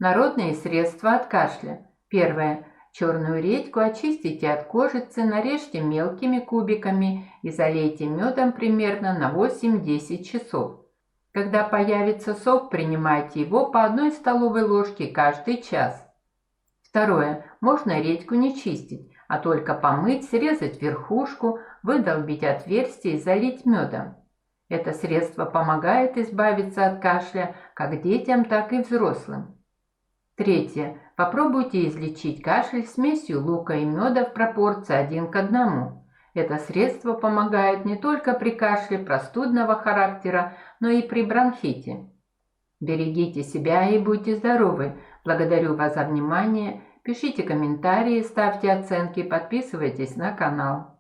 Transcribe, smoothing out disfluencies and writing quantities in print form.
Народные средства от кашля. Первое. Черную редьку очистите от кожицы, нарежьте мелкими кубиками и залейте медом примерно на 8-10 часов. Когда появится сок, принимайте его по 1 столовой ложке каждый час. Второе. Можно редьку не чистить, а только помыть, срезать верхушку, выдолбить отверстие и залить медом. Это средство помогает избавиться от кашля как детям, так и взрослым. Третье. Попробуйте излечить кашель смесью лука и меда в пропорции 1:1. Это средство помогает не только при кашле простудного характера, но и при бронхите. Берегите себя и будьте здоровы. Благодарю вас за внимание. Пишите комментарии, ставьте оценки, подписывайтесь на канал.